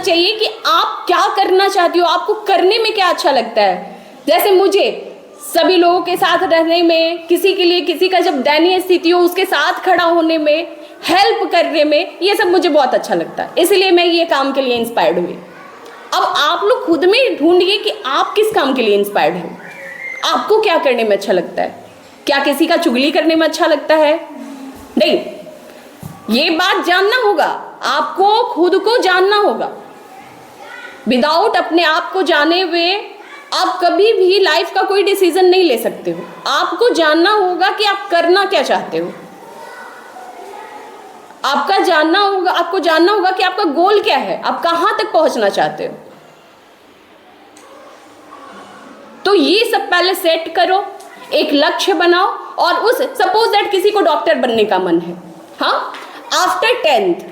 चाहिए कि आप क्या करना चाहती हो, आपको करने में क्या अच्छा लगता है। जैसे मुझे सभी लोगों के साथ रहने में, किसी के लिए, किसी का जब दयनीय स्थिति हो उसके साथ खड़ा होने में, हेल्प करने में, ये सब मुझे बहुत अच्छा लगता है। इसलिए मैं ये काम के लिए इंस्पायर्ड हुई। अब आप लोग खुद में ढूंढिए कि आप किस काम के लिए इंस्पायर्ड हो, आपको क्या करने में अच्छा लगता है। क्या किसी का चुगली करने में अच्छा लगता है? नहीं, ये बात जानना होगा, आपको खुद को जानना होगा। विदाउट अपने आप को जाने हुए आप कभी भी लाइफ का कोई डिसीजन नहीं ले सकते हो। आपको जानना होगा कि आप करना क्या चाहते हो, आपको जानना होगा कि आपका गोल क्या है, आप कहां तक पहुंचना चाहते हो। तो ये सब पहले सेट करो, एक लक्ष्य बनाओ। और उस सपोज दैट किसी को डॉक्टर बनने का मन है, हाँ, आफ्टर 10th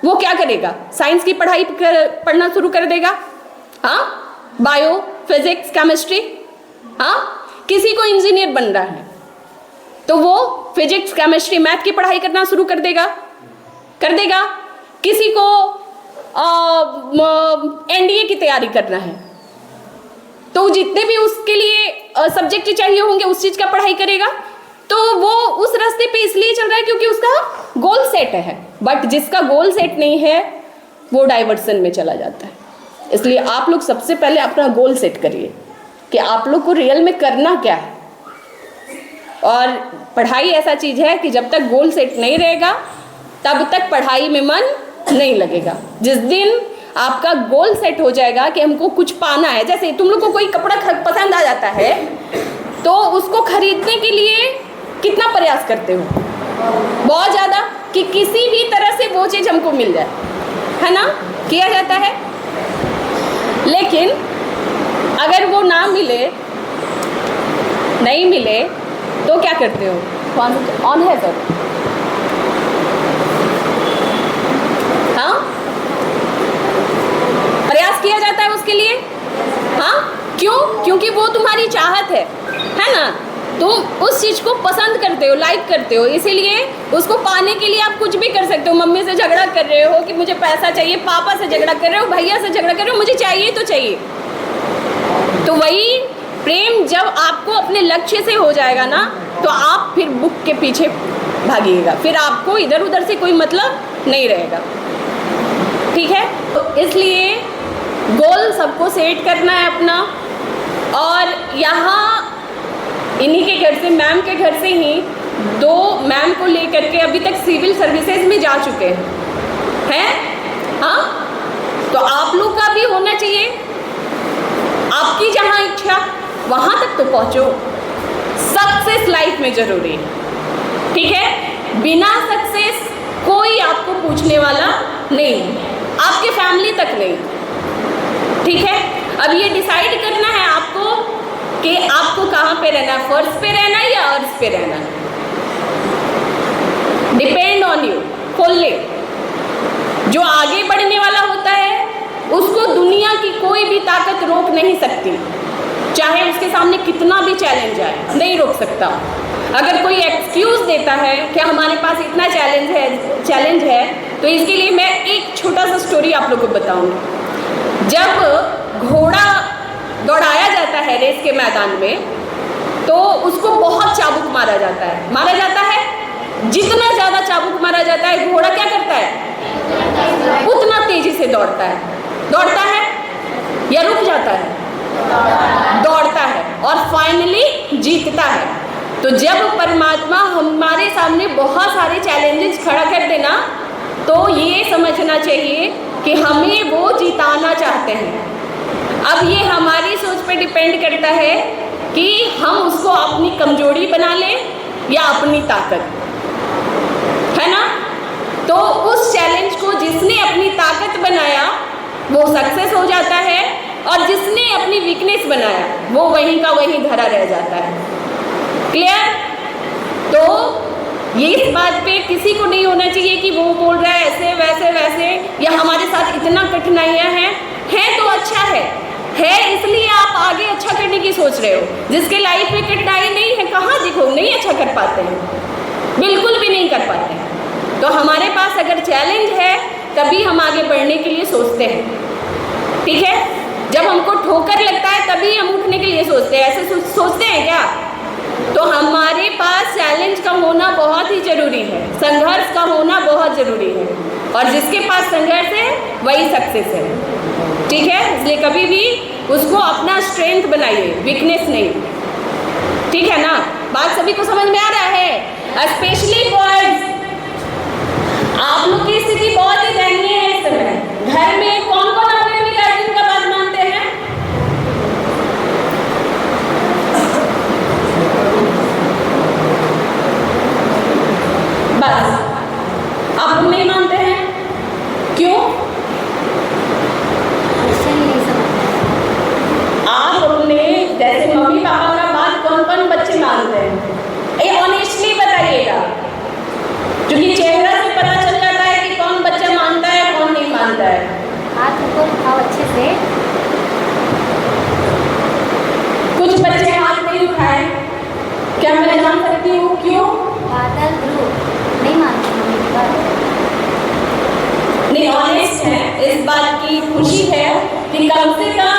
वो क्या करेगा? साइंस की पढ़ाई पढ़ना शुरू कर देगा, हाँ, बायो, फिजिक्स, केमिस्ट्री। हाँ, किसी को इंजीनियर बन रहा है तो वो फिजिक्स, केमिस्ट्री, मैथ की पढ़ाई करना शुरू कर देगा। किसी को एनडीए की तैयारी करना है तो जितने भी उसके लिए सब्जेक्ट चाहिए होंगे उस चीज का पढ़ाई करेगा। तो वो उस रास्ते पे इसलिए चल रहा है क्योंकि उसका गोल सेट है। बट जिसका गोल सेट नहीं है वो डाइवर्सन में चला जाता है। इसलिए आप लोग सबसे पहले अपना गोल सेट करिए कि आप लोग को रियल में करना क्या है। और पढ़ाई ऐसा चीज है कि जब तक गोल सेट नहीं रहेगा तब तक पढ़ाई में मन नहीं लगेगा। जिस दिन आपका गोल सेट हो जाएगा कि हमको कुछ पाना है, जैसे तुम लोग को कोई कपड़ा पसंद आ जाता है तो उसको खरीदने के लिए कितना प्रयास करते हो? बहुत ज़्यादा, कि किसी भी तरह से वो चीज़ हमको मिल जाए, है ना, किया जाता है। लेकिन अगर वो ना मिले, नहीं मिले तो क्या करते हो? ऑन है सर, हाँ, प्रयास किया जाता है उसके लिए, हाँ, क्यों? क्योंकि वो तुम्हारी चाहत है ना, तुम उस चीज को पसंद करते हो, लाइक करते हो, इसीलिए उसको पाने के लिए आप कुछ भी कर सकते हो। मम्मी से झगड़ा कर रहे हो कि मुझे पैसा चाहिए, पापा से झगड़ा कर रहे हो, भैया से झगड़ा कर रहे हो, मुझे चाहिए तो चाहिए। तो वही प्रेम जब आपको अपने लक्ष्य से हो जाएगा ना तो आप फिर बुक के पीछे भागिएगा, फिर आपको इधर उधर से कोई मतलब नहीं रहेगा। ठीक है, तो इसलिए गोल सबको सेट करना है अपना। और यहाँ इन्हीं के घर से, मैम के घर से ही 2 मैम को लेकर के अभी तक सिविल सर्विसेज में जा चुके हैं, हाँ। तो आप लोग का भी होना चाहिए, आपकी जहाँ इच्छा वहाँ तक तो पहुँचो। सक्सेस लाइफ में जरूरी है, ठीक है। बिना सक्सेस कोई आपको पूछने वाला नहीं, आपके फैमिली तक नहीं, ठीक है। अब ये डिसाइड करना है आपको कि आपको कहाँ पे रहना है, फर्श पे रहना है या अर्श पे रहना है। Depend on you fully. जो आगे बढ़ने वाला होता है उसको दुनिया की कोई भी ताकत रोक नहीं सकती, चाहे उसके सामने कितना भी चैलेंज आए, नहीं रोक सकता। अगर कोई एक्सक्यूज देता है कि हमारे पास इतना चैलेंज है तो इसके लिए मैं एक छोटा सा स्टोरी आप लोगों को बताऊंगी। जब घोड़ा दौड़ाया जाता है रेस के मैदान में तो उसको बहुत चाबुक मारा जाता है। जितना ज़्यादा चाबुक मारा जाता है घोड़ा क्या करता है, उतना तेजी से दौड़ता है या रुक जाता है, दौड़ता है और फाइनली जीतता है। तो जब परमात्मा हमारे सामने बहुत सारे चैलेंजेस खड़ा कर देना तो ये समझना चाहिए कि हमें वो जिताना चाहते हैं। अब ये हमारी सोच पे डिपेंड करता है कि हम उसको अपनी कमजोरी बना लें या अपनी ताकत, है ना। तो उस चैलेंज को जिसने अपनी ताकत बनाया वो सक्सेस हो जाता है और जिसने अपनी वीकनेस बनाया वो वहीं का वहीं धरा रह जाता है। क्लियर? तो ये इस बात पे किसी को नहीं होना चाहिए कि वो बोल रहा है ऐसे वैसे या हमारे साथ इतना कठिनाइयाँ हैं तो अच्छा है इसलिए आप आगे अच्छा करने की सोच रहे हो। जिसके लाइफ में कठिनाई नहीं है, कहाँ देखो नहीं अच्छा कर पाते हैं, बिल्कुल भी नहीं कर पाते हैं। तो हमारे पास अगर चैलेंज है तभी हम आगे बढ़ने के लिए सोचते हैं। ठीक है, जब हमको ठोकर लगता है तभी हम उठने के लिए सोचते हैं, ऐसे सोचते हैं क्या? तो हमारे पास चैलेंज का होना बहुत ही जरूरी है, संघर्ष का होना बहुत जरूरी है, और जिसके पास संघर्ष है वही सक्सेस है। ठीक है, इसलिए कभी भी उसको अपना स्ट्रेंथ बनाइए, वीकनेस नहीं। ठीक है ना, बात सभी को समझ में आ रहा है? स्पेशली बॉयज, आप लोग की स्थिति बहुत ही दयनीय है इस समय। घर में कौन कौन अपने अपने गार्जियन का बात मानते हैं? बस आप लोग नहीं मानते हैं, क्यों? आप अपने जैसे मम्मी पापा का बात कौन कौन बच्चे मानते हैं? ये ऑनेस्टली बताइएगा, क्योंकि चेहरा से पता चल जाता है कि कौन बच्चा मानता है कौन नहीं मानता है। हाथ ऊपर उठाओ अच्छे से। कुछ बच्चे हाथ नहीं उठाए, क्या मैं जान सकती हूँ क्यों? बादल ध्रुव नहीं मानते मम्मी की बात। नहीं, ऑनेस्ट है, इस बात की खुशी है कि कम से कम